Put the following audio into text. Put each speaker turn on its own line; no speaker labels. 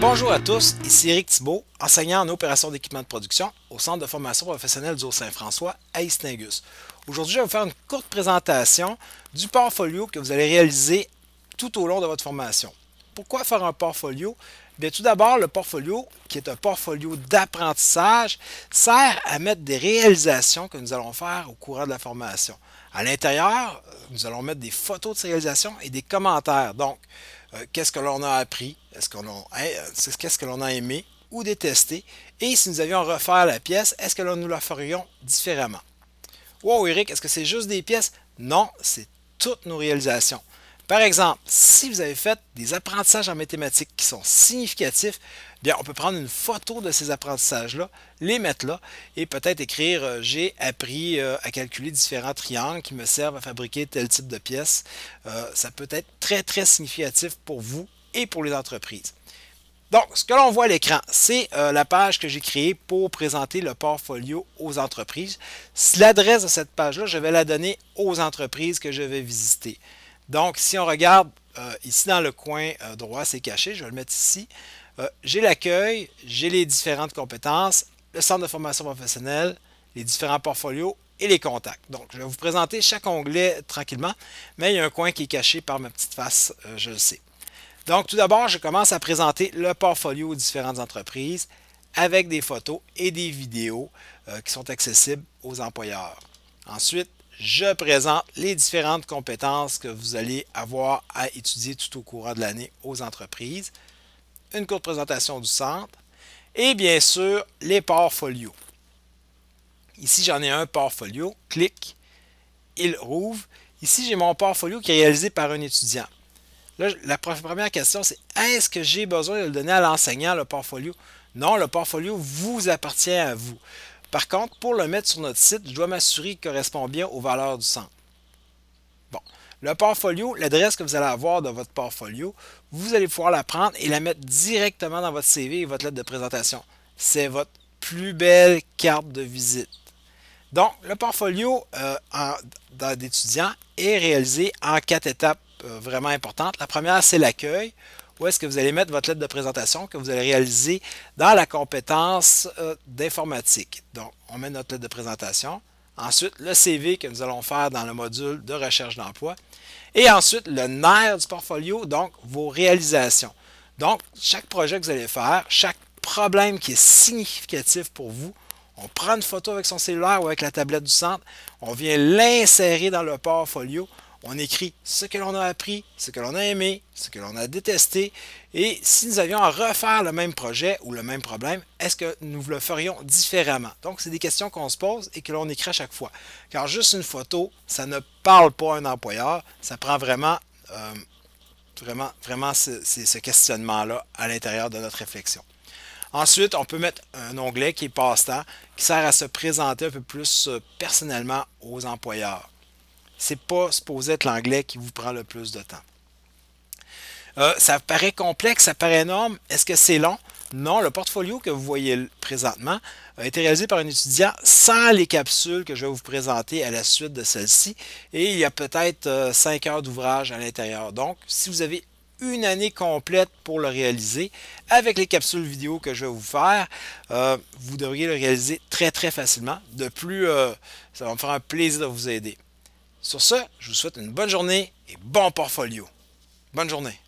Bonjour à tous, ici Éric Thibault, enseignant en opération d'équipement de production au Centre de formation professionnelle du Haut-Saint-François à Istingus. Aujourd'hui, je vais vous faire une courte présentation du portfolio que vous allez réaliser tout au long de votre formation. Pourquoi faire un portfolio? Bien, tout d'abord, le portfolio, qui est un portfolio d'apprentissage, sert à mettre des réalisations que nous allons faire au courant de la formation. À l'intérieur, nous allons mettre des photos de ces réalisations et des commentaires. Donc, qu'est-ce que l'on a appris, qu'est-ce que l'on a aimé ou détesté, et si nous avions à refaire la pièce, est-ce que nous la ferions différemment? Wow, Eric, est-ce que c'est juste des pièces? Non, c'est toutes nos réalisations. Par exemple, si vous avez fait des apprentissages en mathématiques qui sont significatifs, bien, on peut prendre une photo de ces apprentissages-là, les mettre là et peut-être écrire j'ai appris à calculer différents triangles qui me servent à fabriquer tel type de pièce. Ça peut être très, très significatif pour vous et pour les entreprises. Donc, ce que l'on voit à l'écran, c'est la page que j'ai créée pour présenter le portfolio aux entreprises. L'adresse de cette page-là, je vais la donner aux entreprises que je vais visiter. Donc, si on regarde ici dans le coin droit, c'est caché, je vais le mettre ici. J'ai l'accueil, j'ai les différentes compétences, le centre de formation professionnelle, les différents portfolios et les contacts. Donc, je vais vous présenter chaque onglet tranquillement, mais il y a un coin qui est caché par ma petite face, je le sais. Donc, tout d'abord, je commence à présenter le portfolio aux différentes entreprises avec des photos et des vidéos qui sont accessibles aux employeurs. Ensuite, je présente les différentes compétences que vous allez avoir à étudier tout au courant de l'année aux entreprises. Une courte présentation du centre et bien sûr les portfolios. Ici, j'en ai un portfolio. Clic, il rouvre. Ici, j'ai mon portfolio qui est réalisé par un étudiant. Là, la première question, c'est est-ce que j'ai besoin de le donner à l'enseignant, le portfolio? Non, le portfolio vous appartient à vous. Par contre, pour le mettre sur notre site, je dois m'assurer qu'il correspond bien aux valeurs du centre. Bon, le portfolio, l'adresse que vous allez avoir de votre portfolio, vous allez pouvoir la prendre et la mettre directement dans votre CV et votre lettre de présentation. C'est votre plus belle carte de visite. Donc, le portfolio d'étudiants est réalisé en 4 étapes vraiment importantes. La première, c'est l'accueil. Où est-ce que vous allez mettre votre lettre de présentation que vous allez réaliser dans la compétence d'informatique. Donc, on met notre lettre de présentation. Ensuite, le CV que nous allons faire dans le module de recherche d'emploi. Et ensuite, le nerf du portfolio, donc vos réalisations. Donc, chaque projet que vous allez faire, chaque problème qui est significatif pour vous, on prend une photo avec son cellulaire ou avec la tablette du centre, on vient l'insérer dans le portfolio. On écrit ce que l'on a appris, ce que l'on a aimé, ce que l'on a détesté. Et si nous avions à refaire le même projet ou le même problème, est-ce que nous le ferions différemment? Donc, c'est des questions qu'on se pose et que l'on écrit à chaque fois. Car juste une photo, ça ne parle pas à un employeur. Ça prend vraiment ce questionnement-là à l'intérieur de notre réflexion. Ensuite, on peut mettre un onglet qui est passe-temps, qui sert à se présenter un peu plus personnellement aux employeurs. Ce n'est pas supposé être l'anglais qui vous prend le plus de temps. Ça paraît complexe, ça paraît énorme. Est-ce que c'est long? Non, le portfolio que vous voyez présentement a été réalisé par un étudiant sans les capsules que je vais vous présenter à la suite de celle-ci. Et il y a peut-être 5 heures d'ouvrage à l'intérieur. Donc, si vous avez une année complète pour le réaliser, avec les capsules vidéo que je vais vous faire, vous devriez le réaliser très, très facilement. De plus, ça va me faire un plaisir de vous aider. Sur ce, je vous souhaite une bonne journée et bon portfolio. Bonne journée.